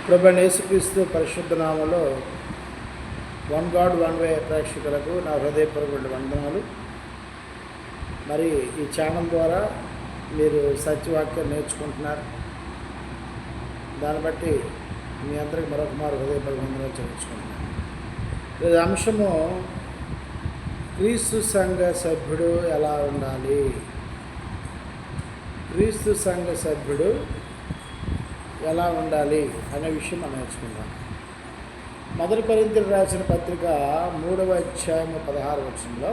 ప్రభువైన యేసుక్రీస్తు పరిశుద్ధ నామములో వన్ గాడ్ వన్ వే ప్రేక్షకులకు నా హృదయపూర్వక వందనాలు. మరి ఈ ఛానల్ ద్వారా మీరు సత్యవాక్యం నేర్చుకుంటున్నారు. దాన్ని బట్టి మీ అందరికి మరొక మారు హృదయపూర్వక వందనాలు చెల్లించుకుంటున్నాను. ఈ అంశము క్రీస్తు సంఘ సభ్యుడు ఎలా ఉండాలి. క్రీస్తు సంఘ సభ్యుడు ఎలా ఉండాలి అనే విషయం మనం నేర్చుకుందాం. మొదటి కొరింథీయులకు రాసిన పత్రిక 3వ అధ్యాయం 16వ వచనంలో,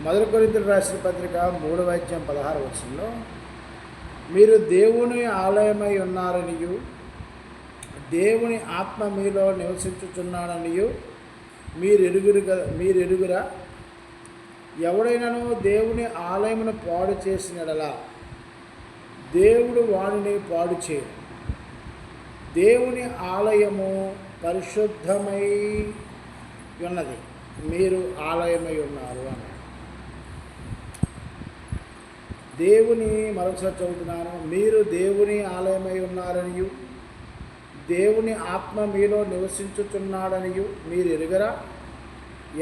మొదటి కొరింథీయులకు రాసిన పత్రిక 3వ అధ్యాయం 16వ వచనంలో, మీరు దేవుని ఆలయమై ఉన్నారనియు దేవుని ఆత్మ మీలో నివసించుచున్నాడనియు మీరు ఎరుగురా. ఎవడైనాను దేవుని ఆలయమును పాడు చేసినడలా దేవుడు వాడిని పాడు చేయడు. దేవుని ఆలయము పరిశుద్ధమై ఉన్నది, మీరు ఆలయమై ఉన్నారు అన్నాడు. దేవుని మరొకసారి చదువుతున్నాను, మీరు దేవుని ఆలయమై ఉన్నారనియు దేవుని ఆత్మ మీలో నివసించుచున్నాడనియు మీరు ఎరుగరా.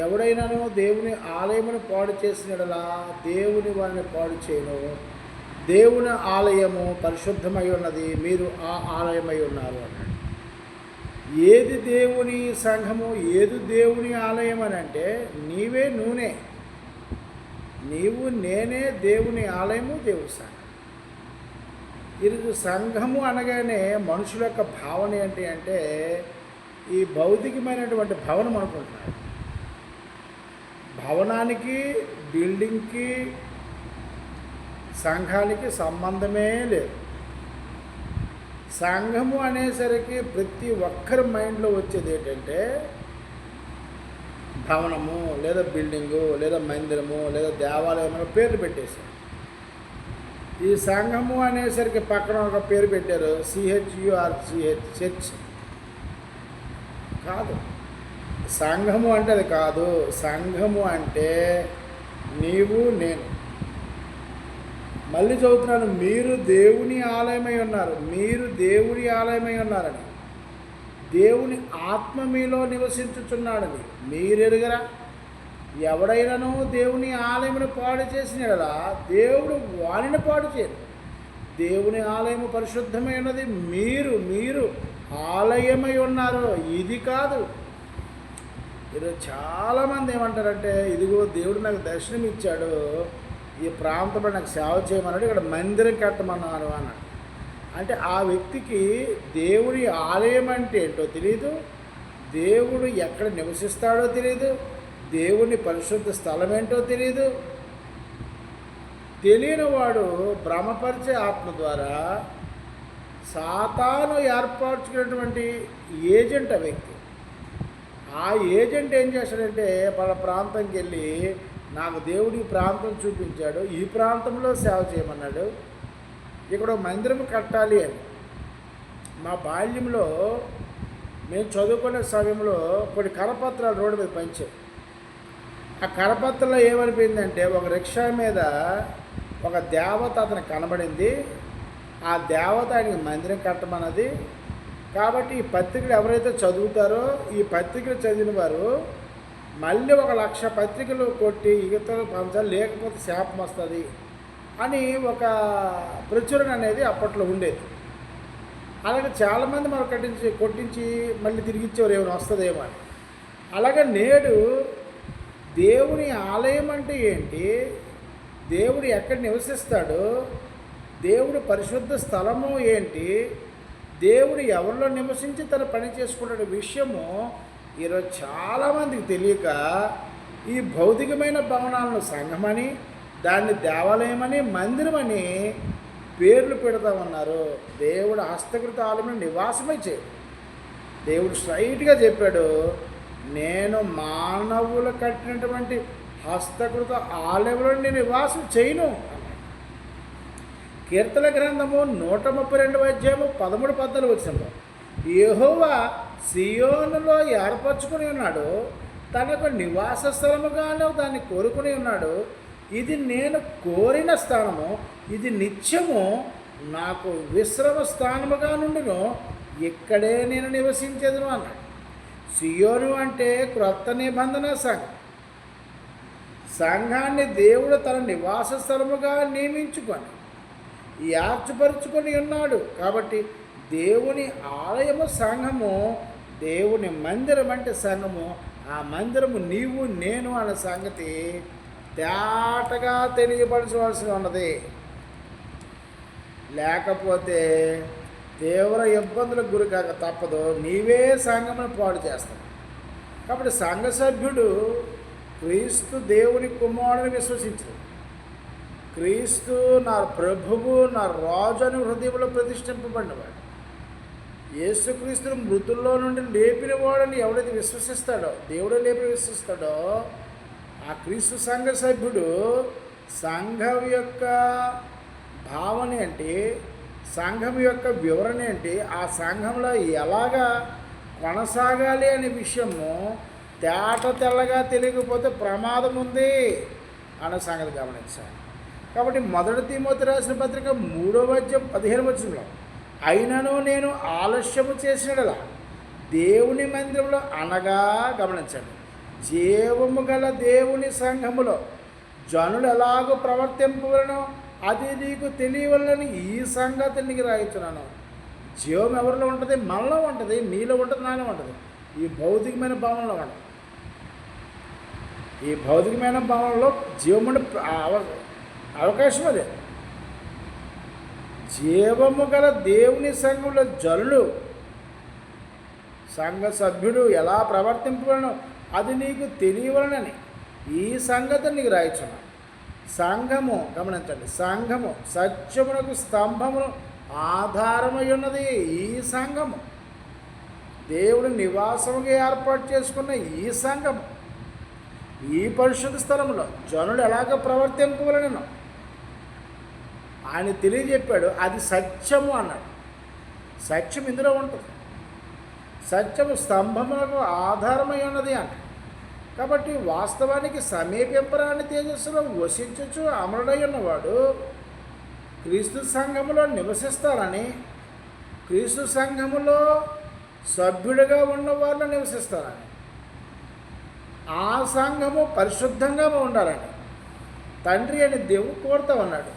ఎవడైనాను దేవుని ఆలయమును పాడు చేసినడలా దేవుని వారిని పాడు చేయను. దేవుని ఆలయము పరిశుద్ధమై ఉన్నది, మీరు ఆ ఆలయమై ఉన్నారు అన్నాడు. ఏది దేవుని సంఘము, ఏది దేవుని ఆలయం అని అంటే నీవే నూనె, నీవు నేనే దేవుని ఆలయము, దేవుని సంఘం. ఇది సంఘము అనగానే మనుషుల యొక్క భావన ఏంటి అంటే ఈ భౌతికమైనటువంటి భవనం అనుకుంటున్నారు. భవనానికి, బిల్డింగ్కి, సంఘానికి సంబంధమే లేదు. సంఘము అనేసరికి ప్రతి ఒక్కరి మైండ్లో వచ్చేది ఏంటంటే భవనము లేదా బిల్డింగు లేదా మందిరము లేదా దేవాలయం అనే పేర్లు పెట్టేశారు. ఈ సంఘము అనేసరికి పక్కన ఒక పేరు పెట్టారు, CHURCH, చర్చ్. కాదు, సంఘము అంటే అది కాదు. సంఘము అంటే నీవు నేను. మళ్ళీ చదువుతున్నాను, మీరు దేవుని ఆలయమై ఉన్నారు, మీరు దేవుని ఆలయమై ఉన్నారని, దేవుని ఆత్మ మీలో నివసించుచున్నాడని మీరెరుగరా. ఎవడైనాను దేవుని ఆలయమును పాడు చేసినలా దేవుడు వారిని పాడు చేయరు. దేవుని ఆలయము పరిశుద్ధమై ఉన్నది, మీరు ఆలయమై ఉన్నారు. ఇది కాదు. ఈరోజు చాలామంది ఏమంటారంటే, ఇదిగో దేవుడు నాకు దర్శనం ఇచ్చాడు, ఈ ప్రాంతంలో నాకు సేవ చేయమన్నాడు, ఇక్కడ మందిరం కట్టమన్నాను అన్నాడు. అంటే ఆ వ్యక్తికి దేవుడి ఆలయం అంటే ఏంటో తెలియదు, దేవుడు ఎక్కడ నివసిస్తాడో తెలియదు, దేవుని పరిశుద్ధ స్థలం ఏంటో తెలియదు. తెలియని వాడు భ్రమపరిచే ఆత్మ ద్వారా సాతాను ఏర్పరచుకున్నటువంటి ఏజెంట్ ఆ వ్యక్తి. ఆ ఏజెంట్ ఏం చేస్తాడంటే పల ప్రాంతంకి వెళ్ళి, నాకు దేవుడు ఈ ప్రాంతం చూపించాడు, ఈ ప్రాంతంలో సేవ చేయమన్నాడు, ఇక్కడ మందిరం కట్టాలి అని. మా బాల్యంలో మేము చదువుకునే సమయంలో కొన్ని కరపత్రాలు రోడ్డు మీద పంచాం. ఆ కరపత్రంలో ఏమనిపోయిందంటే, ఒక రిక్షా మీద ఒక దేవత అతనికి కనబడింది. ఆ దేవత ఆయనకి మందిరం కట్టమన్నది. కాబట్టి ఈ పత్రికలు ఎవరైతే చదువుతారో, ఈ పత్రికలు చదివిన వారు మళ్ళీ 1,00,000 పత్రికలు కొట్టి ఇతరులు పంచాలి, లేకపోతే శాపం వస్తుంది అని ఒక ప్రచురణ అనేది అప్పట్లో ఉండేది. అలాగే చాలామంది మనం కొట్టించి మళ్ళీ తిరిగిచ్చేవారు, ఏమైనా వస్తుందేమో అని. అలాగే నేడు దేవుని ఆలయం అంటే ఏంటి, దేవుడు ఎక్కడ నివసిస్తాడు, దేవుడు పరిశుద్ధ స్థలము ఏంటి, దేవుడు ఎవరిలో నివసించి తన పని చేసుకునే విషయము ఈరోజు చాలామందికి తెలియక ఈ భౌతికమైన భవనాలను సంఘమని, దాన్ని దేవాలయమని, మందిరమని పేర్లు పెడతా ఉన్నారు. దేవుడు హస్తకృత ఆలయం నివాసమే చేయడు. దేవుడు స్ట్రైట్గా చెప్పాడు, నేను మానవులు కట్టినటువంటి హస్తకృత ఆలయంలో నేను నివాసం చేయను. కీర్తన గ్రంథము 132వ అధ్యాయము 13-14 వచనంలో, యెహోవా సియోనులో ఏర్పరచుకుని ఉన్నాడు, తనకు నివాస స్థలముగానే దాన్ని కోరుకుని ఉన్నాడు. ఇది నేను కోరిన స్థానము, ఇది నిత్యము నాకు విశ్రమ స్థానముగా నుండిను, ఇక్కడే నేను నివసించేదను అన్నాడు. సియోను అంటే క్రొత్త నిబంధన సంఘం. సంఘాన్ని దేవుడు తన నివాస స్థలముగా నియమించుకొని ఏర్పరచుకొని ఉన్నాడు. కాబట్టి దేవుని ఆలయము సంఘము, దేవుని మందిరం అంటే సంఘము. ఆ మందిరము నీవు నేను అనే సంగతి తేటగా తెలియపరచవలసి ఉన్నది. లేకపోతే తీవ్ర ఇబ్బందులకు గురి కాక తప్పదు. నీవే సంఘమును పాడు చేస్తావు. కాబట్టి సంఘ సభ్యుడు క్రీస్తు దేవుని కుమారుని విశ్వసించడు. క్రీస్తు నా ప్రభువు, నా రాజు అని హృదయంలో ప్రతిష్ఠింపబడినవాడు. యేసుక్రీస్తును మృతుల్లో నుండి లేపిన వాడని ఎవడైతే విశ్వసిస్తాడో, దేవుడే లేపి విశ్వసిస్తాడో, ఆ క్రీస్తు సంఘ సభ్యుడు సంఘం యొక్క భావన ఏంటి, సంఘం యొక్క వివరణ ఏంటి, ఆ సంఘంలో ఎలాగా కొనసాగాలి అనే విషయము తెల్లగా తెలియకపోతే ప్రమాదం ఉంది అన్న సంగతి గమనించాలి. కాబట్టి 1 తిమోతి రాసిన పత్రిక 3:15 అయినను నేను ఆలస్యము చేసినలా దేవుని మందిరంలో అనగా గమనించండి, జీవము గల దేవుని సంఘములో జనులు ఎలాగో ప్రవర్తింపవలనో అది నీకు తెలియవలని ఈ సంగతి నీకు రాయించున్నాను. జీవం ఎవరిలో ఉంటుంది? మనలో ఉంటుంది, నీలో ఉంటుంది, నాలో ఉంటుంది. ఈ భౌతికమైన భావనలో ఉంటుంది. ఈ భౌతికమైన భావనలో జీవముండే అవకాశం అదే. జీవము గల దేవుని సంఘంలో జనులు, సంఘ సభ్యుడు ఎలా ప్రవర్తింపవలనో అది నీకు తెలియవలనని ఈ సంగతి నీకు రాయించున్నాను. సంఘము గమనించండి, సంఘము సత్యమునకు స్తంభమును ఆధారమై ఉన్నది. ఈ సంఘము దేవుడు నివాసముగా ఏర్పాటు చేసుకున్న ఈ సంఘము, ఈ పరిశుద్ధ స్థలంలో జనులు ఎలాగ ప్రవర్తింపవలనో ఆయన తెలియజెప్పాడు. అది సత్యము అన్నాడు. సత్యం ఇందులో ఉంటుంది. సత్యము స్తంభములకు ఆధారమై ఉన్నది అంట. కాబట్టి వాస్తవానికి సమీపింపరాని తేజస్సులో వసించుచు అమరుడై ఉన్నవాడు క్రీస్తు సంఘములో నివసిస్తారని, క్రీస్తు సంఘములో సభ్యుడిగా ఉన్నవాళ్ళు నివసిస్తారని, ఆ సంఘము పరిశుద్ధంగా ఉండాలని తండ్రి అని దేవుడు కోరుతా ఉన్నాడు.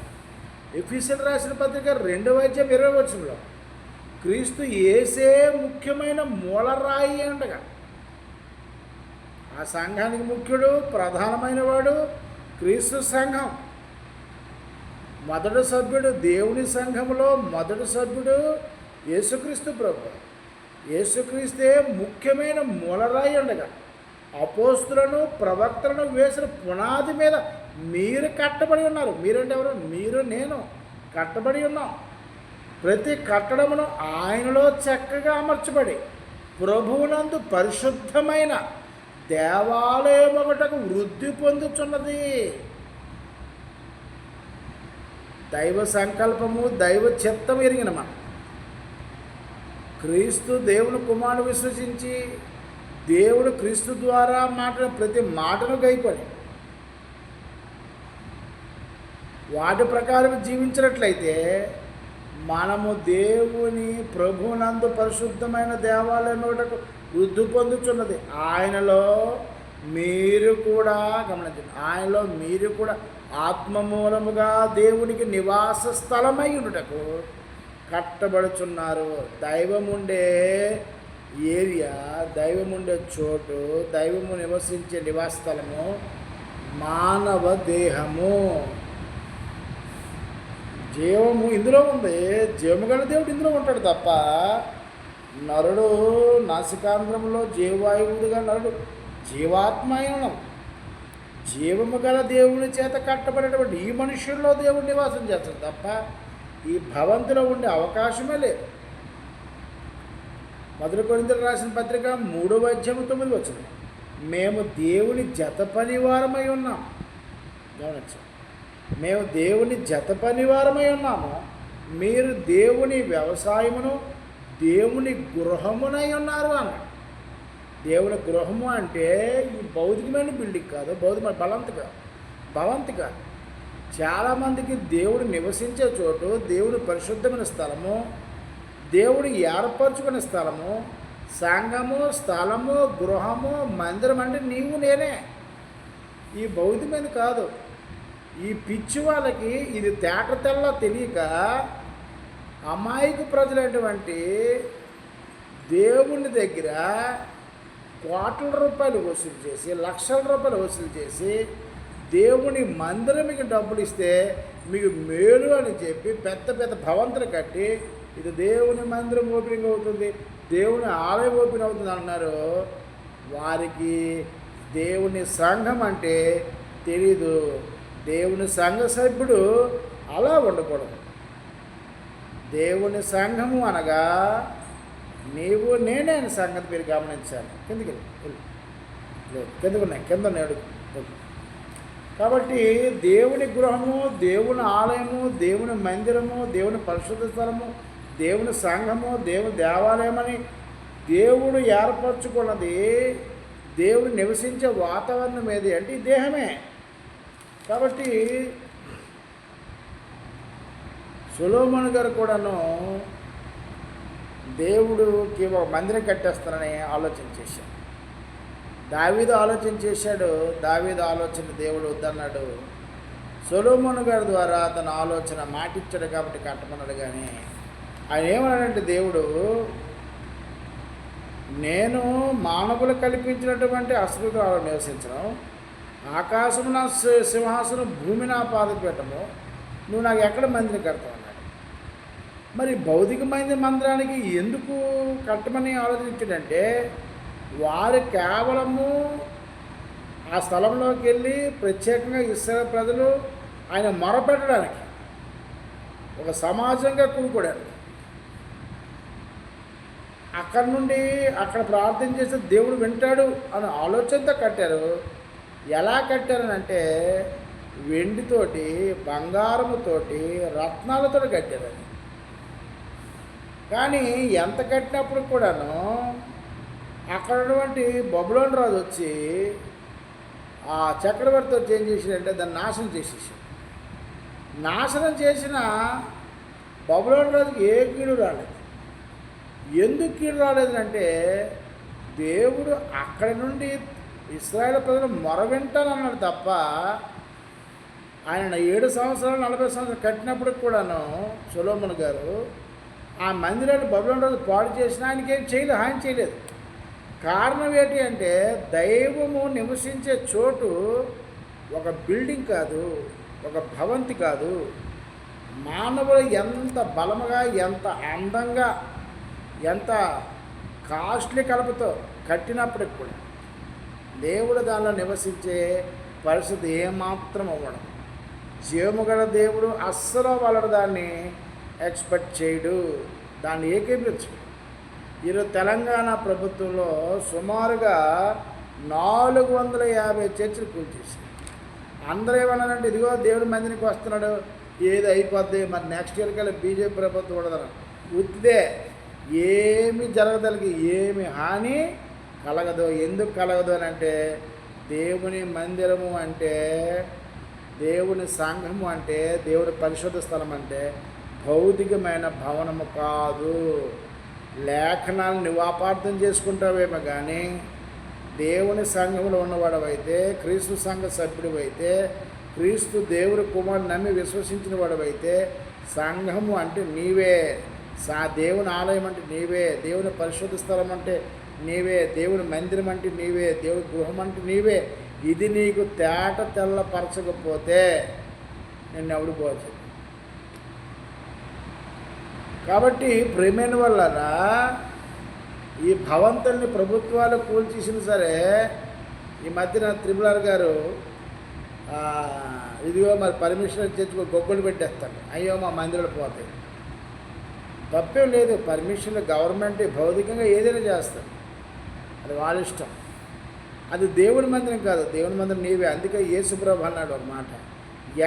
ఎఫెసీయులకు రాసిన పత్రిక 2:20 క్రీస్తు యేసే ముఖ్యమైన మూలరాయి ఉండగా, ఆ సంఘానికి ముఖ్యుడు ప్రధానమైన వాడు క్రీస్తు సంఘం. మొదటి సభ్యుడు దేవుని సంఘములో మొదటి సభ్యుడు యేసుక్రీస్తు ప్రభు. యేసుక్రీస్తే ముఖ్యమైన మూలరాయి ఉండగా అపోస్తులను ప్రవక్తలను వేసిన పునాది మీద మీరు కట్టబడి ఉన్నారు. మీరంటే ఎవరు? మీరు నేను కట్టబడి ఉన్నాం. ప్రతి కట్టడమును ఆయనలో చక్కగా అమర్చబడి ప్రభువునందు పరిశుద్ధమైన దేవాలయం ఒకటకు వృద్ధి పొందుచున్నది. దైవ సంకల్పము, దైవ చిత్తం ఎరిగిన మనం క్రీస్తు దేవుని కుమారుడు విశ్వసించి దేవుడు క్రీస్తు ద్వారా మాట్లాడిన ప్రతి మాటను గైకొని వాటి ప్రకారం జీవించినట్లయితే మనము దేవుని ప్రభునందు పరిశుద్ధమైన దేవాలయం ఒకటకు వృద్ధి పొందుచున్నది. ఆయనలో మీరు కూడా గమనించండి, ఆయనలో మీరు కూడా ఆత్మ మూలముగా దేవునికి నివాస స్థలమై ఉండుటకు కట్టబడుచున్నారు. దైవముండే ఏరియా, దైవముండే చోటు, దైవము నివసించే నివాస స్థలము మానవ దేహము. జీవము ఇందులో ఉంది. జీవము గల దేవుడు ఇందులో ఉంటాడు తప్ప నరుడు నాసికాంధ్రంలో జీవవాయువుడిగా నరుడు జీవాత్మాయనం. జీవము గల దేవుని చేత కట్టబడేటువంటి ఈ మనుష్యుల్లో దేవుడు నివాసం చేస్తాడు తప్ప ఈ భవంతిలో ఉండే అవకాశమే లేదు. 1 కొరింథీయులకు రాసిన పత్రిక 3:9 మేము దేవుని జత పనివారమై ఉన్నాం. గమనించండి, మేము దేవుని జత పనివారమై ఉన్నాము. మీరు దేవుని వ్యవసాయమును దేవుని గృహమునై ఉన్నారు అన్నాడు. దేవుని గృహము అంటే ఈ భౌతికమైన బిల్డింగ్ కాదు, భౌతికమైన భవంతి కాదు. చాలామందికి దేవుడు నివసించే చోటు, దేవుని పరిశుద్ధమైన స్థలము, దేవుడు ఏర్పరచుకునే స్థలము, సంఘము, స్థలము, గృహము, మందిరం అంటే నీవు నేనే. ఈ భౌతికమైన కాదు. ఈ పిచ్చి వాళ్ళకి ఇది తేట తెల్ల తెలియక అమాయక ప్రజలైనటువంటి దేవుని దగ్గర కోట్ల రూపాయలు వసూలు చేసి, లక్షల రూపాయలు వసూలు చేసి, దేవుని మందిరం మీకు డబ్బులు ఇస్తే మీకు మేలు అని చెప్పి పెద్ద పెద్ద భవంతులు కట్టి ఇది దేవుని మందిరం ఓపెనింగ్ అవుతుంది, దేవుని ఆలయం ఓపెన్ అవుతుంది అన్నారు. వారికి దేవుని సంఘం అంటే తెలీదు. దేవుని సంఘ సభ్యుడు అలా ఉండకూడదు. దేవుని సంఘము అనగా నీవు నేనే అని సంగతి మీరు గమనించాలి. కిందకి లేదు, కిందకున్నాయి, కింద నేడు. కాబట్టి దేవుని గృహము, దేవుని ఆలయము, దేవుని మందిరము, దేవుని పరిశుద్ధ స్థలము, దేవుని సంఘము, దేవుని దేవాలయం అని దేవుడు ఏర్పరచుకున్నది, దేవుడు నివసించే వాతావరణం ఏది అంటే ఈ దేహమే. కాబట్టి సొలొమోను గారు కూడాను దేవుడికి ఒక మందిరం కట్టేస్తానని ఆలోచన చేశాడు. దావీదు ఆలోచన చేశాడు. దావీదు ఆలోచన దేవుడు వద్దన్నాడు. సొలొమోను గారి ద్వారా తన ఆలోచన మాటిచ్చాడు కాబట్టి కట్టమన్నాడు. కానీ ఆయన ఏమన్నాడంటే, దేవుడు నేను మానవులు కల్పించినటువంటి అశ్రుతాలు నివసించడం, ఆకాశం నా సింహాసనం, భూమి నా పాదపీఠము, నువ్వు నాకు ఎక్కడ మందిరం కడతావు అన్నాడు. మరి భౌతికమైన మందిరానికి ఎందుకు కట్టమని ఆలోచించాడంటే, వారు కేవలము ఆ స్థలంలోకి వెళ్ళి ప్రత్యేకంగా ఇశ్రాయేలు ప్రజలు ఆయన మొరపెట్టడానికి, ఒక సమాజంగా కూడుకోవడానికి, అక్కడి నుండి అక్కడ ప్రార్థన చేస్తే దేవుడు వింటాడు అనే ఆలోచనతో కట్టారు. ఎలా కట్టారనంటే వెండితోటి, బంగారముతోటి, రత్నాలతో కట్టారు అది. కానీ ఎంత కట్టినప్పుడు కూడాను అక్కడ ఉన్నటువంటి బబులోను రాజు వచ్చి ఆ చక్రవర్తి వచ్చి ఏం చేశాడంటే దాన్ని నాశనం చేసేసాడు. నాశనం చేసిన బబులోను రాజుకి ఏ కీడు రాలేదు. ఎందుకు కీడు రాలేదంటే దేవుడు అక్కడి నుండి ఇశ్రాయేలు ప్రజలు మొరవింటానన్నాడు తప్ప, ఆయన 7 సంవత్సరాలు 40 సంవత్సరాలు కట్టినప్పుడు కూడాను సొలొమోను గారు ఆ మందిరాన్ని బబులోను రాజు పాడు చేసిన ఆయనకేం చేయలేదు, హాని చేయలేదు. కారణం ఏంటి అంటే దైవము నివసించే చోటు ఒక బిల్డింగ్ కాదు, ఒక భవంతి కాదు. మానవులు ఎంత బలముగా, ఎంత అందంగా, ఎంత కాస్ట్లీ కలపతో కట్టినప్పటికి కూడా దేవుడు దానిలో నివసించే పరిస్థితి ఏమాత్రం అవ్వడం. జీవము గల దేవుడు అస్సలు వాళ్ళ దాన్ని ఎక్స్పెక్ట్ చేయడు, దాన్ని ఏకీపించడు. ఈరోజు తెలంగాణ ప్రభుత్వంలో సుమారుగా 450 చర్చిలు కూల్చేసారు. అందరూ ఏమన్నారంటే ఇదిగో దేవుడి మందినికి వస్తున్నాడు, ఏది అయిపోద్ది, మరి నెక్స్ట్ ఇయర్ కల్లా బీజేపీ ప్రభుత్వం ఉండదు. ఉత్తిదే, ఏమి జరగదలిగి ఏమి హాని కలగదు. ఎందుకు కలగదు అని అంటే దేవుని మందిరము అంటే, దేవుని సంఘము అంటే, దేవుని పరిశుద్ధ స్థలం అంటే భౌతికమైన భవనము కాదు. లేఖనాలు నువ్వు అపార్థం చేసుకుంటావేమో కానీ దేవుని సంఘంలో ఉన్నవాడవైతే, క్రీస్తు సంఘ సభ్యుడివైతే, క్రీస్తు దేవుని కుమారుని నమ్మి విశ్వసించిన వాడవైతే సంఘము అంటే నీవే, దేవుని ఆలయం అంటే నీవే, దేవుని పరిశుద్ధ స్థలం అంటే నీవే, దేవుని మందిరం అంటే నీవే, దేవుని గృహం అంటే నీవే. ఇది నీకు తేట తెల్లపరచకపోతే నిన్ను ఎవడు పోదు. కాబట్టి ప్రేమైన వలన ఈ భవంతుల్ని ప్రభుత్వాలు కూల్చేసిన సరే, ఈ మధ్యన త్రిపులార్ గారు ఇదిగో మరి పర్మిషన్ తెచ్చుకో గొగ్గలు పెట్టేస్తాను, అయ్యో మా మందిరాలు పోతాయి. తప్పేం లేదు, పర్మిషన్ గవర్నమెంట్ భౌతికంగా ఏదైనా చేస్తారు, అది వాళ్ళ ఇష్టం. అది దేవుని మందిరం కాదు, దేవుని మందిరం నీవే. అందుకే యేసుప్రభు అన్నాడు ఒక మాట,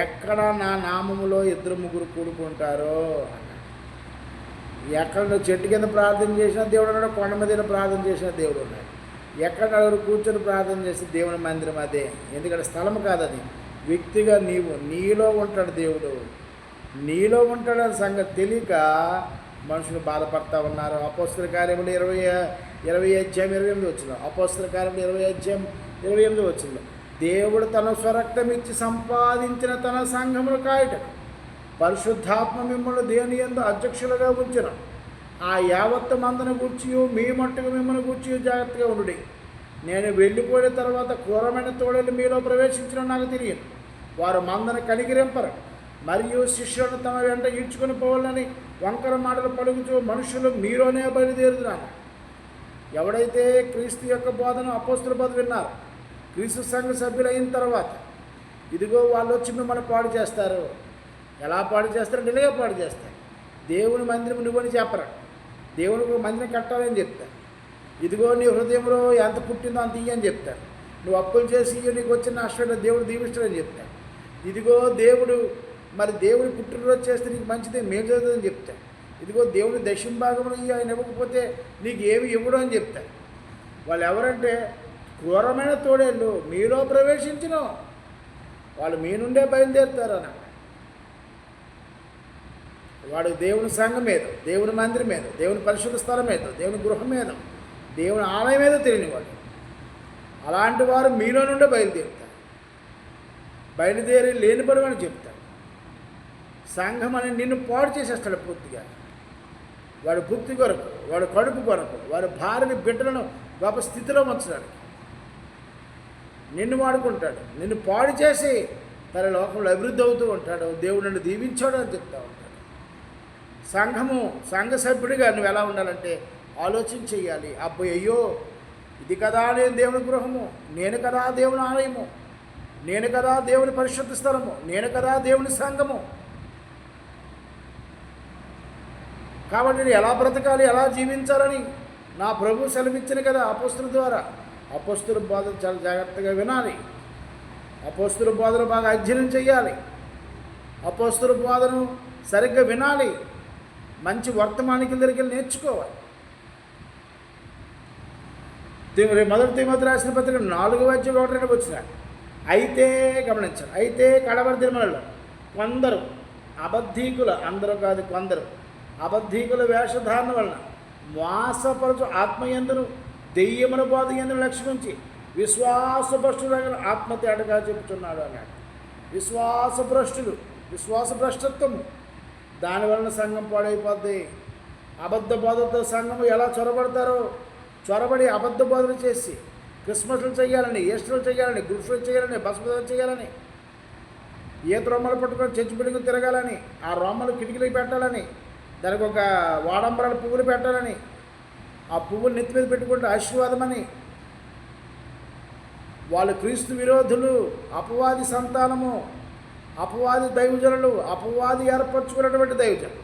ఎక్కడ నా నామములో 2-3 కూడుకుంటారో అన్నాడు. ఎక్కడ నువ్వు చెట్టు కింద ప్రార్థన చేసినా దేవుడు ఉన్నాడు, కొండ మీద ప్రార్థన చేసిన దేవుడు ఉన్నాడు. ఎక్కడ నలుగురు కూర్చొని ప్రార్థన చేస్తే దేవుని మందిరం అదే. ఎందుకంటే స్థలం కాదు అది, వ్యక్తిగా నీలో ఉంటాడు దేవుడు, నీలో ఉంటాడని సంగతి తెలియక మనుషులు బాధపడతా ఉన్నారు. అపోస్తల కార్యములు 20 వచ్చింది. అపోస్తల కార్యములు 20 వచ్చింది. దేవుడు తన స్వరక్తం ఇచ్చి సంపాదించిన తన సంఘమును కాయట పరిశుద్ధాత్మ మిమ్మల్ని దేవుని యందు అధ్యక్షులుగా ఉంచిన ఆ యావత్తు మందను గూర్చి మీ మట్టుకు మిమ్మల్ని గూర్చి జాగ్రత్తగా ఉండుడి. నేను వెళ్ళిపోయిన తర్వాత క్రూరమైన తోడేలు మీలో ప్రవేశించిన నాకు తెలియదు. వారు మందను కనిగిరింపరు మరియు శిష్యులను తమ వెంట ఈడ్చుకొని పోవాలని వంకర మాటలు పలుకుతూ మనుషులు మీలోనే బయలుదేరుతున్నారు. ఎవడైతే క్రీస్తు యొక్క బోధన అపోస్తుల బోధ విన్నారు, క్రీస్తు సంఘ సభ్యులు అయిన తర్వాత ఇదిగో వాళ్ళు వచ్చి మిమ్మల్ని పాడు చేస్తారు. ఎలా పాడు చేస్తారంటే ఇలాగే పాడు చేస్తారు. దేవుని మందిరం నువ్వని చెప్పరు, దేవునికి మందిరం కట్టాలని చెప్తారు. ఇదిగో నీ హృదయంలో ఎంత పుట్టిందో అంత ఇయ్యని చెప్తారు. నువ్వు అప్పులు చేసి నీకు వచ్చిన నష్టం దేవుడు దీవిస్తాడని చెప్తారు. ఇదిగో దేవుడు మరి దేవుని పుట్టినరోజు చేస్తే నీకు మంచిదే మేలు జరుగుతుందని చెప్తారు. ఇదిగో దేవుని దశంభాగంలో ఆయన ఇవ్వకపోతే నీకు ఏమి ఇవ్వడం అని చెప్తారు. వాళ్ళు ఎవరంటే క్రూరమైన తోడేళ్ళు మీలో ప్రవేశించిన వాళ్ళు మీ నుండే బయలుదేరుతారు అన్న. వాడు దేవుని సంఘం మీద, దేవుని మందిరం మీద, దేవుని పరిశుద్ధ స్థలం మీద, దేవుని గృహం మీద, దేవుని ఆలయం మీద తెలియనివాడు. అలాంటి వారు మీలో నుండే బయలుదేరుతారు. బయలుదేరి లేనిబడి అని చెప్తారు. సంఘం అని నిన్ను పాడు చేసేస్తాడు పూర్తిగా. వాడు భుక్తి కొరకు, వాడు కడుపు కొరకు, వాడి భార్యని బిడ్డలను గొప్ప స్థితిలో ఉంచడానికి నిన్ను వాడుకుంటాడు. నిన్ను పాడు చేసి తన లోకంలో అభివృద్ధి అవుతూ ఉంటాడు. దేవుడు నన్ను దీవించాడు అని చెప్తూ ఉంటాడు. సంఘ సభ్యుడిగా నువ్వు ఎలా ఉండాలంటే ఆలోచన చెయ్యాలి. అయ్యో ఇది కదా నేను దేవుని గృహము, నేను కదా దేవుని ఆలయము, నేను కదా దేవుని పరిశుద్ధ స్థలము, నేను కదా దేవుని సంఘము. కాబట్టి నేను ఎలా బ్రతకాలి, ఎలా జీవించాలని నా ప్రభు సెలవిచ్చిన కదా అపోస్తుల ద్వారా. అపోస్తుల బోధన చాలా జాగ్రత్తగా వినాలి. అపోస్తుల బోధన బాగా అధ్యయనం చేయాలి. అపోస్తుల బోధను సరిగ్గా వినాలి. మంచి వర్తమానికుల దగ్గరికి నేర్చుకోవాలి. మొదటి తిమోతి రాసిన పత్రిక 4:1 వచ్చిన అయితే గమనించాలి. అయితే కడవరి దినములలో కొందరు అబద్ధీకుల, అందరూ కాదు కొందరు అబద్ధీకుల వేషధారణ వలన మోసపరచు ఆత్మయందును దెయ్యముల బోధ ఎందును లక్ష్మించి విశ్వాసభ్రష్టులైన ఆత్మతేటగా చెప్పుచున్నాడు అన్నాడు. విశ్వాసభ్రష్టత్వము దానివలన సంఘం పాడైపోద్ది. అబద్ధ బోధతో సంఘము ఎలా చొరబడి అబద్ధ బోధన చేసి క్రిస్మస్లు చేయాలని, ఈస్టర్లు చేయాలని, గురుషులు చేయాలని, బసపదలు చేయాలని, ఈత రొమ్మలు పట్టుకొని చర్చి బిల్డింగ్ తిరగాలని, ఆ రొమ్మలు కిటికీలకు పెట్టాలని, దానికి ఒక వాడంబరాల పువ్వులు పెట్టాలని, ఆ పువ్వులు నెత్తి మీద పెట్టుకుంటే ఆశీర్వాదమని, వాళ్ళు క్రీస్తు విరోధులు, అపవాది సంతానము, అపవాది దైవజనులు, అపవాది ఏర్పరచుకున్నటువంటి దైవజనులు.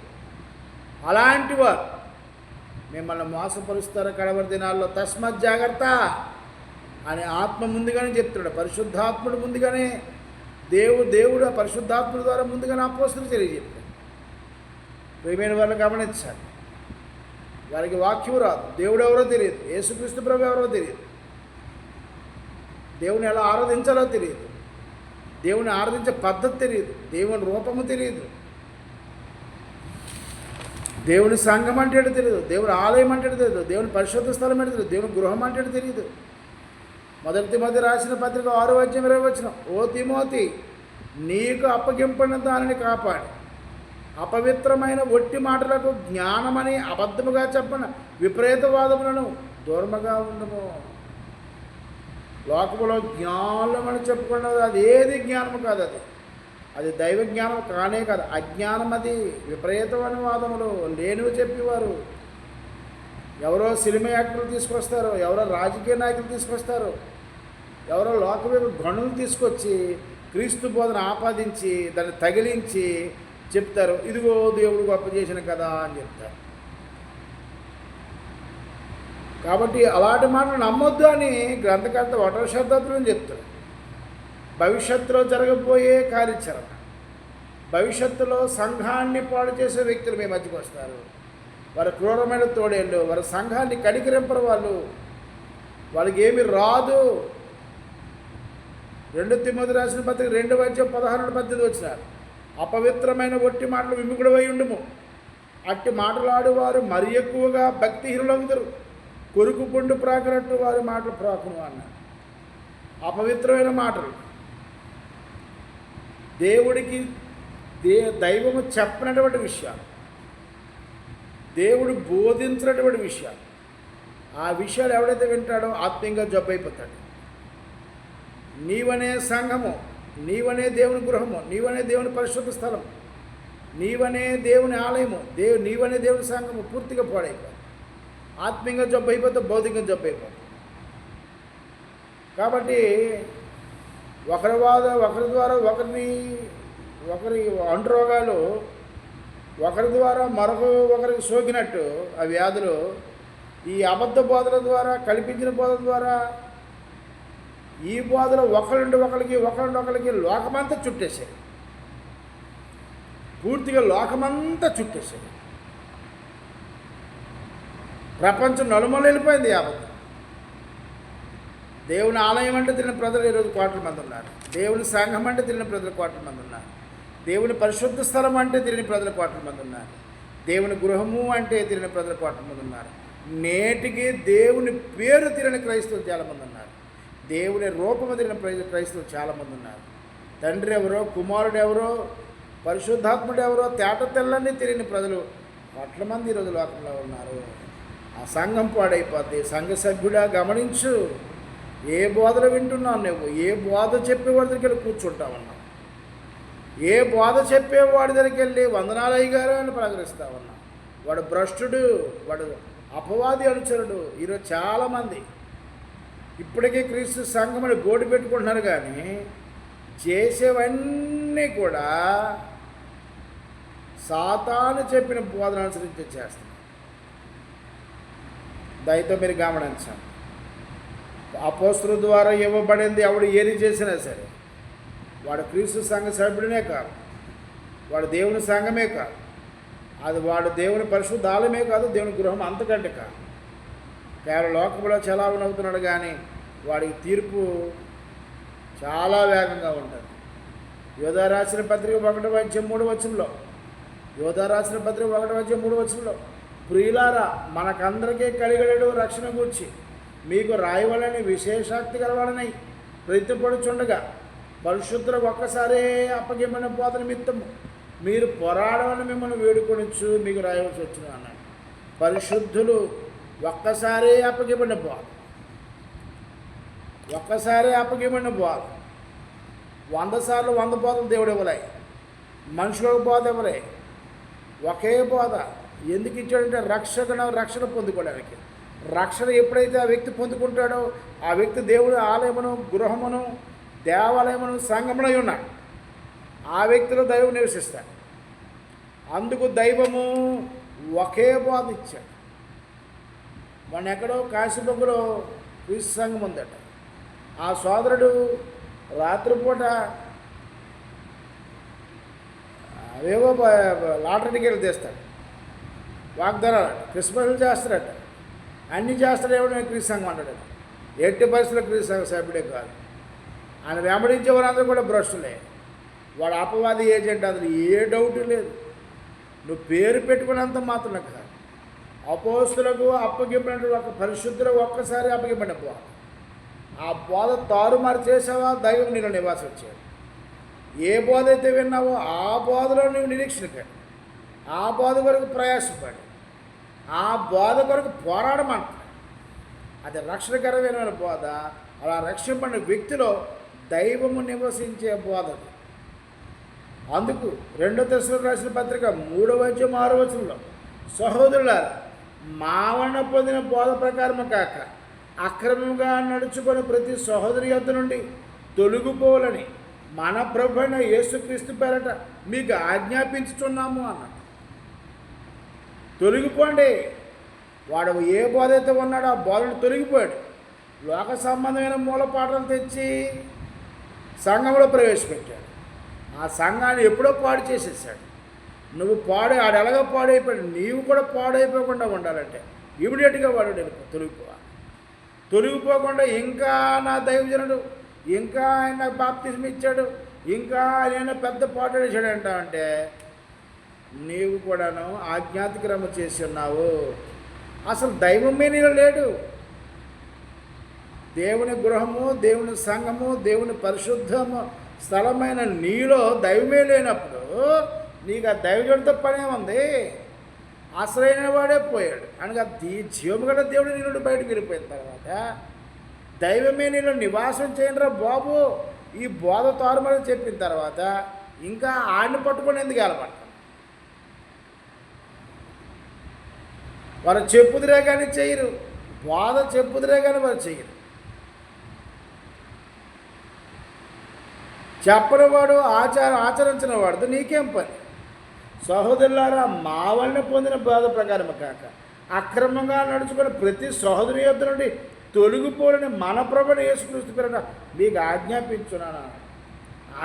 అలాంటి వారు మిమ్మల్ని మోసపరుస్తారు కడవరి దినాల్లో. తస్మత్ జాగ్రత్త అని ఆత్మ ముందుగానే చెప్తున్నాడు. పరిశుద్ధాత్ముడు ముందుగానే దేవుడు ఆ పరిశుద్ధాత్ముడి ద్వారా ముందుగానే అపోస్తలులు తెలియజెప్పాడు. ప్రియమైన వాళ్ళని గమనించాలి. వారికి వాక్యం రాదు, దేవుడు ఎవరో తెలియదు, యేసుక్రీస్తు ప్రభు ఎవరో తెలియదు, దేవుని ఎలా ఆరాధించాలో తెలియదు, దేవుని ఆరాధించే పద్ధతి తెలియదు, దేవుని రూపము తెలియదు, దేవుని సంఘం అంటే తెలియదు, దేవుని ఆలయం అంటే తెలియదు, దేవుని పరిశుద్ధ స్థలం అంటే తెలియదు, దేవుని గృహం అంటే తెలియదు. మొదటి తిమోతి రాసిన పత్రిక 6:20 ఓ తిమోతి, నీకు అప్పగింపడిన దానిని కాపాడి అపవిత్రమైన ఒట్టి మాటలకు జ్ఞానమని అబద్ధముగా చెప్పిన విపరీతవాదములను దూరముగా ఉండము. లోకములో జ్ఞానమని చెప్పుకున్నది అది ఏది జ్ఞానము కాదు, అది దైవ జ్ఞానం కానే కాదు, అజ్ఞానం. అది విపరీతమైన వాదములు లేనివి చెప్పేవారు. ఎవరో సినిమా యాక్టర్లు తీసుకొస్తారు, ఎవరో రాజకీయ నాయకులు తీసుకొస్తారు, ఎవరో లోకవేపు గణులు తీసుకొచ్చి క్రీస్తు బోధన ఆపాదించి దాన్ని తగిలించి చెప్తారు, ఇదిగో దేవుడు గొప్ప చేసిన కదా అని చెప్తారు. కాబట్టి అలాంటి మాటలు నమ్మొద్దు అని గ్రంథకర్త ఒకటో శతాబ్దంలో చెప్తారు. భవిష్యత్తులో జరగబోయే కార్యాచరణ, భవిష్యత్తులో సంఘాన్ని పాడు చేసే వ్యక్తులు మీ మధ్యకు వస్తారు. వారు క్రూరమైన తోడేళ్ళు, వారి సంఘాన్ని కనికరింపరు, వాళ్ళకి ఏమి రాదు. 2 తిమోతి రాసిన పత్రిక 2:16-18 వచ్చినారు. అపవిత్రమైన ఒట్టి మాటలు విముఖుడవై ఉండుము, అట్టి మాటలాడువారు మరి ఎక్కువగా భక్తిహీనులగుదురు. కొరుకు పండు ప్రాకినట్టు వారి మాటలు ప్రాకును అన్నాడు. అపవిత్రమైన మాటలు, దేవుడికి దైవము చెప్పినటువంటి విషయాలు, దేవుడు బోధించినటువంటి విషయాలు, ఆ విషయాలు ఎవడైతే వింటాడో ఆత్మీయంగా జబ్బైపోతాడు. నీవనే సంఘము, నీవనే దేవుని గృహము, నీవనే దేవుని పరిశుద్ధ స్థలం, నీవనే దేవుని ఆలయము, నీవనే దేవుని సంఘము పూర్తిగా పాడైపోతుంది. ఆత్మీయంగా జబ్బైపోతే భౌతికంగా జబ్బైపోతుంది. కాబట్టి ఒకరి ద్వారా ఒకరి అంటురోగాలు ఒకరి ద్వారా ఒకరికి సోకినట్టు ఆ వ్యాధులు ఈ అబద్ధ బోధల ద్వారా, కల్పించిన బోధల ద్వారా, ఈ బోధలు ఒకరికి లోకమంతా చుట్టేశాయి. పూర్తిగా లోకమంతా చుట్టేశాయి. ప్రపంచం నలుమూలలు వెళ్ళిపోయింది ఈ అబద్ధం. దేవుని ఆలయం అంటే తిరిగిన ప్రజలు ఈరోజు కోట్ల మంది ఉన్నారు. దేవుని సంఘం అంటే తిరిగిన ప్రజలు కోట్ల మంది ఉన్నారు. దేవుని పరిశుద్ధ స్థలం అంటే తిరిగిన ప్రజలు కోట్ల మంది ఉన్నారు. దేవుని గృహము అంటే తిరిగిన ప్రజలు కోట్ల మంది ఉన్నారు. నేటికి దేవుని పేరు తిరిగిన క్రైస్తవులు చాలామంది ఉన్నారు. దేవుని రూపము తిరిగిన క్రైస్తవులు చాలామంది ఉన్నారు. తండ్రి ఎవరో, కుమారుడు ఎవరో, పరిశుద్ధాత్ముడు ఎవరో తేట తెల్లని తిరిగిన ప్రజలు కోట్ల మంది ఈరోజు లోకంలో ఉన్నారు. ఆ సంఘం పాడైపోద్ది. సంఘ సభ్యుడా గమనించు, ఏ బోధలు వింటున్నావు నువ్వు? ఏ బోధ చెప్పేవాడి దగ్గరికి వెళ్ళి కూర్చుంటావన్నావు? ఏ బోధ చెప్పేవాడి దగ్గరికి వెళ్ళి వందనాలయ్య గారు అని పలకరిస్తావన్నావు? వాడు భ్రష్టుడు, వాడు అపవాది అనుచరుడు. ఈరోజు చాలామంది ఇప్పటికీ క్రీస్తు సంఘమని గోడు పెట్టుకుంటున్నారు, కానీ చేసేవన్నీ కూడా సాతాను చెప్పిన బోధన అనుసరించి చేస్తారు. దయతో మీరు గమనించండి. అపోస్తలుల ద్వారా ఇవ్వబడింది ఎవడు ఏది చేసినా సరే వాడు క్రీస్తు సంఘ సభ్యుడినే కాదు, వాడు దేవుని సంఘమే కాదు, అది వాడు దేవుని పరిశుద్ధ ఆలయమే కాదు, దేవుని గృహం అంతకంటే కాదు. కేవలం లోకంలో చలావణ అవుతున్నాడు, కానీ వాడికి తీర్పు చాలా వేగంగా ఉంటుంది. యోధా రాసిన పత్రిక 1:3 యోధా రాసిన పత్రిక 1:3 ప్రియులారా, మనకందరికీ కలిగడు రక్షణ గూర్చి మీకు రాయవలని విశేషాక్తి కలవాలని ప్రయత్నపడుచుండగా పరిశుద్ధులు ఒక్కసారే అప్పగించిన బోధ నిమిత్తము మీరు పోరాడమని మిమ్మల్ని వేడుకొనిచ్చు మీకు రాయవలసి వచ్చిన అన్నాడు. పరిశుద్ధులు ఒక్కసారే అప్పగించిన బోధ, ఒక్కసారే అప్పగించిన బోధ. 100 సార్లు 100 బోధలు దేవుడు ఇవ్వలే, మనుషులకు బోధ ఇవ్వలే, ఒకే బోధ. ఎందుకు ఇచ్చాడంటే రక్షణ పొందుకోవడానికి. రక్షణ ఎప్పుడైతే ఆ వ్యక్తి పొందుకుంటాడో ఆ వ్యక్తి దేవుడి ఆలయమును, గృహమును, దేవాలయమును, సంఘములో ఉన్నాడు. ఆ వ్యక్తిలో దైవం నివసిస్తాడు. అందుకు దైవము ఒకే బోధ ఇచ్చాడు. మన ఎక్కడో కాశీబొగ్గులో క్రీస్తు సంఘం ఉందట. ఆ సోదరుడు రాత్రిపూట అవేవో లాటరీ టికెట్లు తీస్తాడు, వాగ్దానాలు, క్రిస్మస్లు చేస్తాడట, అన్నీ చేస్తాడు. ఏమన్నా క్రీస్తు సంఘం అంటాడు. ఎట్టి పరిస్థితుల్లో క్రీస్తు సంఘం సభ్యుడే కాదు. ఆయన వెంబడించే వారందరూ కూడా భ్రష్టులే. వాడు అపవాది ఏజెంట్, అందులో ఏ డౌటు లేదు. నువ్వు పేరు పెట్టుకున్నంత మాత్రం కాదు. అపోస్తులకు అప్పగింపడిన ఒక పరిశుద్ధులకు ఒక్కసారి అప్పగింపడిన బోధ, ఆ బోధ తారుమారు చేసావా, దైవం నీలో నివాసం వచ్చాడు. ఏ బోధ అయితే విన్నావో ఆ బోధలో నువ్వు నిరీక్షణ, ఆ బోధ కొరకు ప్రయాసపడి, ఆ బోధ కొరకు పోరాడమంట. అది రక్షణకరమైన బోధ. అలా రక్షింపడిన వ్యక్తిలో దైవము నివసించే బోధ. అందుకు 2 దశలకు రాసిన పత్రిక 3:6 సహోదరులారా, మావన పొందిన బోధ ప్రకారము కాక అక్రమంగా నడుచుకొని ప్రతి సహోదరి యొద్ద నుండి తొలగిపోవాలని మన ప్రభు అయిన యేసుక్రీస్తు పేరట మీకు ఆజ్ఞాపించుచున్నాము అన్నాడు. తొలగిపోండి. వాడు ఏ బోధ అయితే ఉన్నాడో ఆ బోధను తొలగిపోయాడు. లోక సంబంధమైన మూలపాఠాలు తెచ్చి సంఘంలో ప్రవేశపెట్టాడు. ఆ సంఘాన్ని ఎప్పుడో పాడు చేసేసాడు. నువ్వు ఆడు ఎలాగో పాడైపోయాడు, నీవు కూడా పాడైపోకుండా ఉండాలంటే ఇమీడియట్గా వాడు తొలగిపోకుండా ఇంకా నా దైవజనుడు, ఇంకా ఆయన నాకు బాప్తిజం ఇచ్చాడు, ఇంకా ఆయన పెద్ద పాట వేసాడు అంటావంటే నీవు కూడాను ఆజ్ఞాతిక్రమ చేసి ఉన్నావు. అసలు దైవమే నీలో లేడు. దేవుని గృహము, దేవుని సంఘము, దేవుని పరిశుద్ధము స్థలమైన నీలో దైవమే లేనప్పుడు నీకు ఆ దైవజనుడితో పనే ఉంది. అసలైన వాడే పోయాడు అనగా జీవము గల దేవుడు నీ నుండి బయటకు వెళ్ళిపోయిన తర్వాత దైవమే నీలో నివాసం చేయండిరా బాబు ఈ బోధ తారుమని చెప్పిన తర్వాత ఇంకా ఆడిని పట్టుకొని ఎందుకు వెళ్ళమంట? వారు చెప్పుదిరే కానీ చేయరు, బోధ చెప్పుదిరే కానీ వారు చేయరు. చెప్పని వాడు ఆచరించిన వాడితో నీకేం పని? సహోదరులారా, మా వలన పొందిన బోధ ప్రకారం కాక అక్రమంగా నడుచుకుని ప్రతి సహోదరి యొద్ద నుండి తొలగిపోలని మన ప్రభుని యేసుక్రీస్తు పేరిట మీకు ఆజ్ఞాపించున్నాను.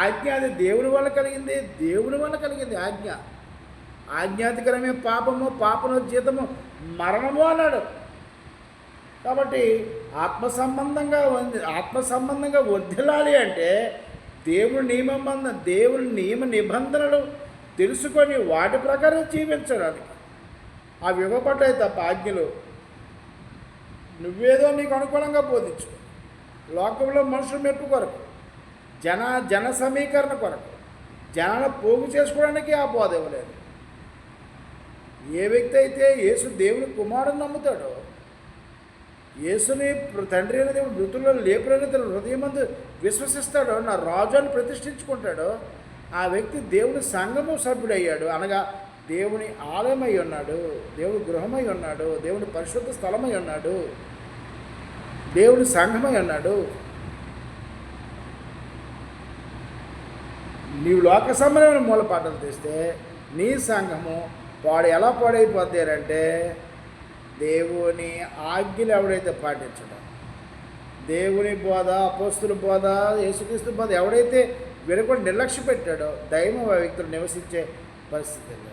ఆజ్ఞ అది దేవుని వల్ల కలిగింది, దేవుని వల్ల కలిగింది ఆజ్ఞ. ఆజ్ఞాతికరమే పాపము, పాపను జీతము మరణము అన్నాడు. కాబట్టి ఆత్మ సంబంధంగా వర్ధిల్లాలి అంటే దేవుని నియమ నిబంధనలు తెలుసుకొని వాటి ప్రకారం జీవించడానికి అవి ఇవ్వబడ్డాయి తప్ప ఆజ్ఞలు నువ్వేదో నీకు అనుకూలంగా బోధించు. లోకంలో మనుషులు మెప్పు కొరకు, జన సమీకరణ కొరకు, జనాలను పోగు చేసుకోవడానికి ఆ బోధ ఇవ్వలేదు. ఏ వ్యక్తి అయితే యేసు దేవుని కుమారుని నమ్ముతాడో, యేసుని తండ్రి అయిన దేవుడు మృతుల్లో లేపులని తన హృదయమందు విశ్వసిస్తాడో, నా రాజు అని ప్రతిష్ఠించుకుంటాడో ఆ వ్యక్తి దేవుని సంఘము సభ్యుడయ్యాడు. అనగా దేవుని ఆలయమై ఉన్నాడు, దేవుని గృహమై ఉన్నాడు, దేవుని పరిశుద్ధ స్థలమై ఉన్నాడు, దేవుని సంఘమై ఉన్నాడు. నీవు లోక సంబంధమైన మూలపాఠాలు తెస్తే నీ సంఘము ఎలా పాడైపోతారంటే దేవుని ఆజ్ఞలు ఎవడైతే పాటించడం, దేవుని బోధ, అపోస్తుల బోధ, యేసుక్రీస్తు బోధ ఎవడైతే వినకుండా నిర్లక్ష్య పెట్టాడో దైవం ఆ వ్యక్తులు నివసించే పరిస్థితి లేదు.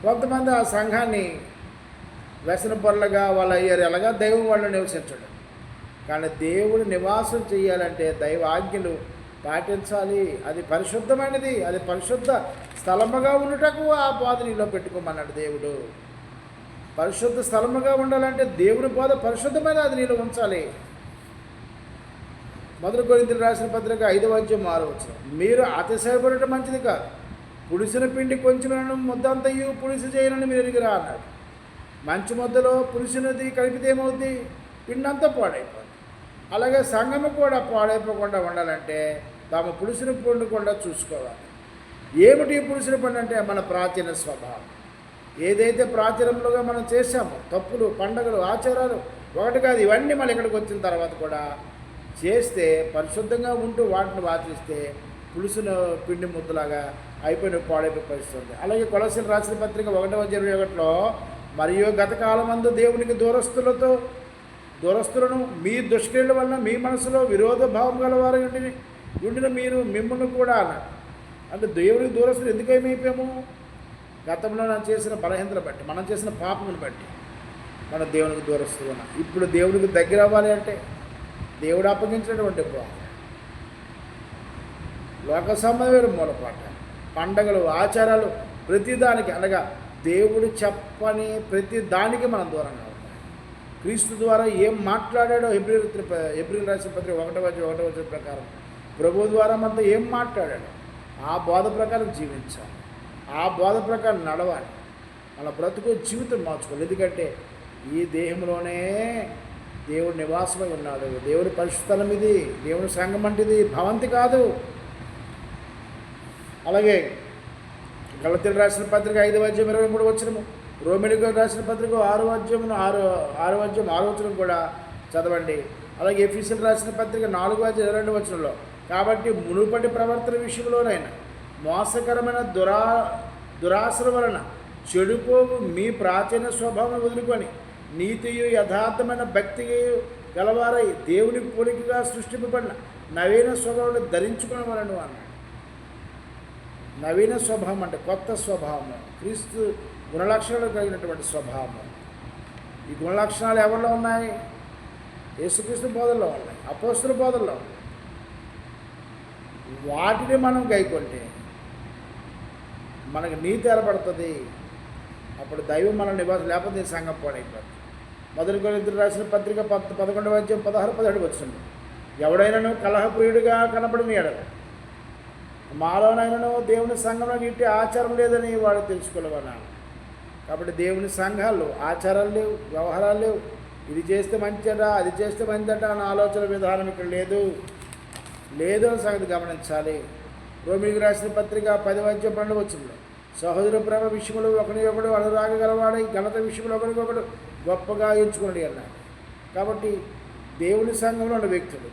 కొంతమంది ఆ సంఘాన్ని వ్యసన పరులుగా వాళ్ళు అయ్యారు. ఎలాగా దైవం వాళ్ళు నివసించడం. కానీ దేవుడు నివాసం చేయాలంటే దైవ ఆజ్ఞలు పాటించాలి. అది పరిశుద్ధమైనది, అది పరిశుద్ధ స్థలముగా ఉండుటకు ఆ బోధ నీలో పెట్టుకోమన్నాడు దేవుడు. పరిశుద్ధ స్థలముగా ఉండాలంటే దేవుని బోధ పరిశుద్ధమైన అది నీలో ఉంచాలి. 1 కొరింథీయులకు రాసిన పత్రిక 5వ అధ్యాయం 6వ వచనం, మీరు అతిశయపడటం మంచిది కాదు, పులిసిన పిండి కొంచెం ముద్దంతయు పులుసు చేయనని మీరు ఎరిగిరా అన్నాడు. మంచి ముద్దలో పులిసినది కలిపితే ఏమవుద్ది? పిండి అంతా పాడైపోతుంది. అలాగే సంఘము కూడా పాడైపోకుండా ఉండాలంటే తాము పులిసిన పండుకుండా చూసుకోవాలి. ఏమిటి పులిసిన పండు అంటే మన ప్రాచీన స్వభావం. ఏదైతే ప్రాచీనంలోగా మనం చేశామో తప్పులు, పండగలు, ఆచారాలు ఒకటి కాదు, ఇవన్నీ మళ్ళీ ఇక్కడికి వచ్చిన తర్వాత కూడా చేస్తే పరిశుద్ధంగా ఉంటూ వాటిని ఆచరిస్తే పులుసున పిండి ముద్దలాగా అయిపోయిన పాడైపోయి పరిస్థితుంది. అలాగే కొలస్సీయులకు రాసిన పత్రిక 1:21 మరియు గత కాలమందు దేవునికి దూరస్తులను మీ దుష్క్రియల వలన మీ మనసులో విరోధ భావం గలవారు ఉండిన మీరు మిమ్మల్ని కూడా అన్నారు. అంటే దేవునికి దూరస్తులు ఎందుకు ఏమైపోయాము? గతంలో మనం చేసిన బలహీనతను బట్టి, మనం చేసిన పాపమును బట్టి మనం దేవునికి దూరస్తులు ఉన్నాం. ఇప్పుడు దేవునికి దగ్గర అవ్వాలి అంటే దేవుడు అప్పగించినటువంటి లోక సంబంధమైన మూలపాట, పండగలు, ఆచారాలు ప్రతిదానికి అనగా దేవుడు చెప్పని ప్రతి దానికి మనం దూరంగా ఉంటాం. క్రీస్తు ద్వారా ఏం మాట్లాడాడో ఏప్రిల్ రాసిన పత్రిక 1:1 ప్రకారం ప్రభు ద్వారా మనతో ఏం మాట్లాడాడో ఆ బోధ ప్రకారం జీవించాలి, ఆ బోధ ప్రకారం నడవాలి. మన బ్రతుకు జీవితం మార్చుకోవాలి. ఎందుకంటే ఈ దేహంలోనే దేవుడు నివాసమై ఉన్నాడు. దేవుడి పరిశుద్ధలం ఇది, దేవుని సంఘం అంటిది, భవంతి కాదు. అలాగే గలతీయులకు రాసిన పత్రిక 5:23 రోమిలకు రాసిన పత్రిక 6వ అధ్యాయం కూడా చదవండి. అలాగే ఎఫెసీయులకు రాసిన పత్రిక 4:22 కాబట్టి మునుపటి ప్రవర్తన విషయంలోనైనా మోసకరమైన దురాశల వలన చెడిపోవు మీ ప్రాచీన స్వభావం వదులుకొని నీతియు యథార్థమైన భక్తి గలవారై దేవుని పోలికగా సృష్టింపబడిన నవీన స్వభావాన్ని ధరించుకునేవారను అన్నాడు. నవీన స్వభావం అంటే కొత్త స్వభావము, క్రీస్తు గుణలక్షణాలు కలిగినటువంటి స్వభావము. ఈ గుణలక్షణాలు ఎవరిలో ఉన్నాయి? యేసుక్రీస్తు బోధల్లో ఉన్నాయి, అపోస్తుల బోధల్లో ఉన్నాయి. వాటిని మనం గైకొంటే మనకు నీతి ఏర్పడుతుంది. అప్పుడు దైవం మన నివాసం, లేకపోతే ఈ సంఘం పాడైపోతుంది. మొదటి కొరింథీయులకు రాసిన పత్రిక 11వ అధ్యాయం 16-17 వచ్చింది. ఎవడైనాను కలహప్రియుడిగా కనబడిన ఎడల మాలోనైనాను దేవుని సంఘంలో ఇట్టి ఆచారం లేదని వాడు తెలుసుకోలేవన్నాను. కాబట్టి దేవుని సంఘాల్లో ఆచారాలు లేవు, వ్యవహారాలు లేవు. ఇది చేస్తే మంచిదా, అది చేస్తే మంచిదట అన్న ఆలోచన విధానం ఇక్కడ లేదు అని సంగతి గమనించాలి. రోమిలికి రాసిన పత్రిక 10వ అధ్యాయం 12 వచ్చింది. సహోదర ప్రేమ విషయంలో ఒకరికొకడు అనురాగగలవాడై ఘనత విషయంలో ఒకరికొకడు గొప్పగా ఎంచుకున్నాడు అన్నాడు. కాబట్టి దేవుని సంఘంలో ఉన్న వ్యక్తులు,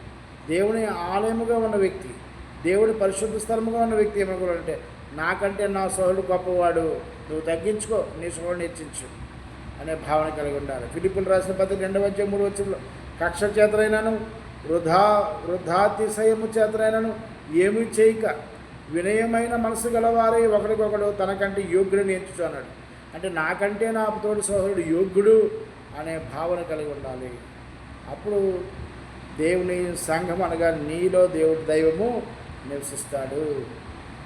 దేవుని ఆలయముగా ఉన్న వ్యక్తి, దేవుని పరిశుద్ధ స్థలముగా ఉన్న వ్యక్తి ఏమనుకోవాలంటే, నాకంటే నా సోదరుడు గొప్పవాడు, నువ్వు తగ్గించుకో, నీ సోదరుని హెచ్చించు అనే భావన కలిగి ఉండాలి. ఫిలిప్పీయులకు రాసిన పత్రిక 2వ అధ్యాయం 3 వచనంలో కక్ష చేతనైనాను వృద్ధాతిశయము చేతనైనాను ఏమీ చేయక వినయమైన మనసు గలవారే ఒకరికొకడు తనకంటే యోగ్యుడిని ఎంచుచు అన్నాడు. అంటే నాకంటే నా తోటి సోదరుడు యోగ్యుడు అనే భావన కలిగి ఉండాలి. అప్పుడు దేవుని సంఘం అనగా నీలో దైవము నివసిస్తాడు.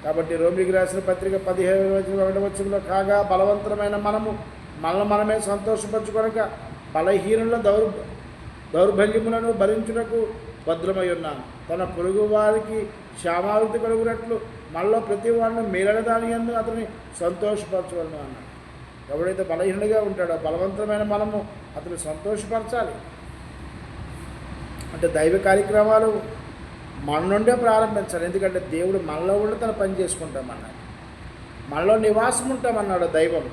కాబట్టి రోమిలికి రాసిన పత్రిక 15వ వచనంలో కాగా బలవంతమైన మనమే సంతోషపరచుకొనక బలహీనుల దౌర్బల్యములను భరించుటకు భద్రమై ఉన్నాను. తన పొరుగు వారికి క్షేమాభివృద్ధి కలుగునట్లు మనలో ప్రతి వాడిని మేలైన దాని యందు అతన్ని సంతోషపరచవలను అన్నాడు. ఎవడైతే బలహీనుడిగా ఉంటాడో బలవంతమైన అతను సంతోషపరచాలి. అంటే దైవ కార్యక్రమాలు మన నుండే ప్రారంభించాలి. ఎందుకంటే దేవుడు మనలో ఉండి తన పని చేసుకుంటామన్నాడు, మనలో నివాసం ఉంటామన్నాడు దైవం.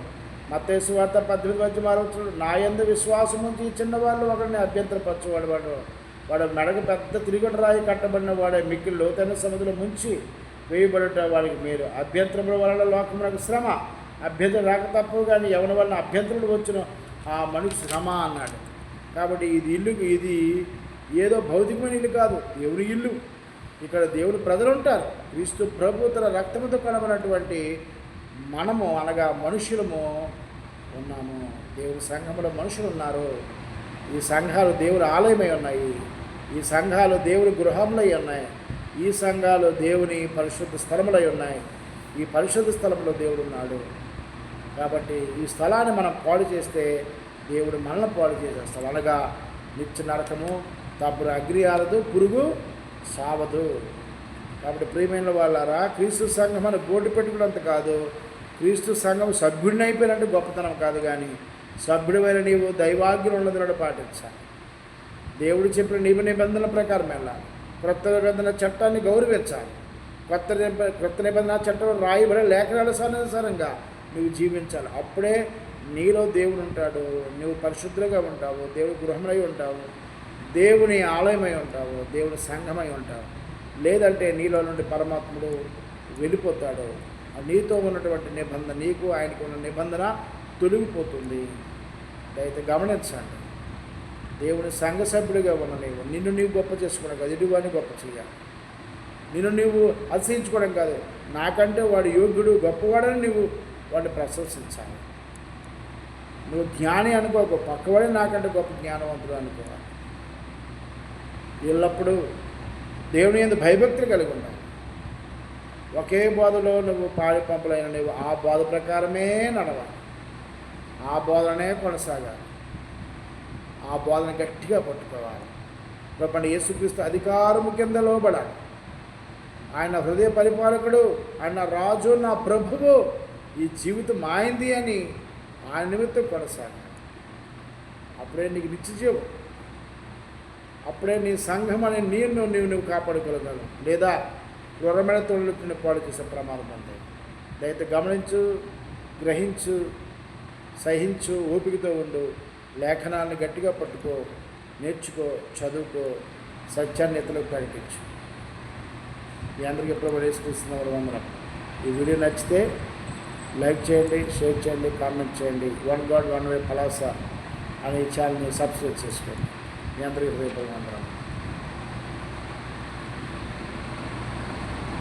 మత్తయి సువార్త 18:6 నా యందు విశ్వాసం ఉంచి ఈ చిన్నవాళ్ళు ఒకరిని అభ్యంతరపరచువాడు వాడు మెడకు పెద్ద తిరిగొట్ట రాయి కట్టబడిన వాడే మిక్కిలి లోతైన సముద్రంలో ముంచి వేయబడుట వాడికి మీరు అభ్యంతరముల వలన లోకమునకు శ్రమ, అభ్యంతరం రాక తప్పవు, కానీ ఎవరి వలన అభ్యంతరులు వచ్చిన ఆ మనిషి శ్రమ అన్నాడు. కాబట్టి ఇది ఏదో భౌతికమైన ఇల్లు కాదు, దేవుని ఇల్లు. ఇక్కడ దేవుని ప్రజలు ఉంటారు. క్రీస్తు ప్రభు తన రక్తముతో కనబడినటువంటి మనము అనగా మనుషులము ఉన్నాము. దేవుని సంఘంలో మనుషులు ఉన్నారు. ఈ సంఘాలు దేవుని ఆలయమై ఉన్నాయి. ఈ సంఘాలు దేవుని గృహములై ఉన్నాయి. ఈ సంఘాలు దేవుని పరిశుద్ధ స్థలములై ఉన్నాయి. ఈ పరిశుద్ధ స్థలంలో దేవుడు ఉన్నాడు. కాబట్టి ఈ స్థలాన్ని మనం పాడు చేస్తే దేవుడు మనల్ని పాడు చేసేస్తాడు. అనగా నిత్య నరకము, తప్పుడు అగ్ని ఆరదు, పురుగు సావదు. కాబట్టి ప్రియమైన వాళ్ళారా, క్రీస్తు సంఘం అని బోర్డు పెట్టుకున్నంత కాదు, క్రీస్తు సంఘం సభ్యుడిని అయిపోయినట్టు గొప్పతనం కాదు, కానీ సభ్యుడివైన నీవు దైవాజ్ఞ ఉన్నదనడు పాటించాలి. దేవుడు చెప్పిన నిబంధనల ప్రకారం వెళ్ళాలి. క్రొత్త నిబంధన చట్టాన్ని గౌరవించాలి. క్రొత్త నిబంధన చట్టంలో రాయబడే లేఖనానుసారంగా నువ్వు జీవించాలి. అప్పుడే నీలో దేవుడు ఉంటాడు, నువ్వు పరిశుద్ధులుగా ఉంటావు, దేవుడి గృహమై ఉంటావు, దేవుని ఆలయమై ఉంటావు, దేవుని సంఘమై ఉంటావు. లేదంటే నీలో నుండి పరమాత్ముడు వెళ్ళిపోతాడు. నీతో ఉన్నటువంటి నిబంధన, నీకు ఆయనకు ఉన్న నిబంధన తొలగిపోతుంది. అయితే గమనించండి, దేవుని సంఘ సభ్యుడిగా ఉన్న నిన్ను నీవు గొప్ప చేసుకోవడం కాదు, ఎదుటివాడిని గొప్ప చేయాలి. నిన్ను నీవు అతిశయించుకోవడం కాదు, నాకంటే వాడు యోగ్యుడు గొప్పవాడని నువ్వు వాడిని ప్రశంసించాలి. నువ్వు జ్ఞాని అనుకోకు, పక్కవాడే నాకంటే గొప్ప జ్ఞానవంతుడు అనుకోవాలి. ఎల్లప్పుడూ దేవుని యందు భయభక్తులు కలిగి ఉండాలి. ఒకే బోధలో నువ్వు పాడి పంపులైన నువ్వు ఆ బోధ ప్రకారమే నడవాలి, ఆ బోధనే కొనసాగాలి, ఆ బోధన గట్టిగా పట్టుకోవాలి. చెప్పండి, యేసుక్రీస్తు అధికారము కింద లోబడాలి. ఆయన హృదయ పరిపాలకుడు, ఆయన రాజు, నా ప్రభువు, ఈ జీవితం మాయింది అని ఆయన నిమిత్తం కొనసాగాలి. అప్పుడే నీకు నిత్యజీవం, అప్పుడే నీ సంఘం అనే నువ్వు కాపాడుకోగలవు. లేదా క్రూరమైన తోడుని పాడు చేసే ప్రమాదం ఉంది. దయతో గమనించు, గ్రహించు, సహించు, ఓపికతో ఉండు, లేఖనాన్ని గట్టిగా పట్టుకో, నేర్చుకో, చదువుకో, సత్యాన్ని ఇతరులకు ప్రకటించు. మీ అందరికీ ఎప్పుడు వేసుకొస్తున్న వందనం. ఈ వీడియో నచ్చితే లైక్ చేయండి, షేర్ చేయండి, కామెంట్ చేయండి. One God one way Palasa అనే ఛానల్ని సబ్స్క్రైబ్ చేసుకోండి. మీ అందరికీ వందనం.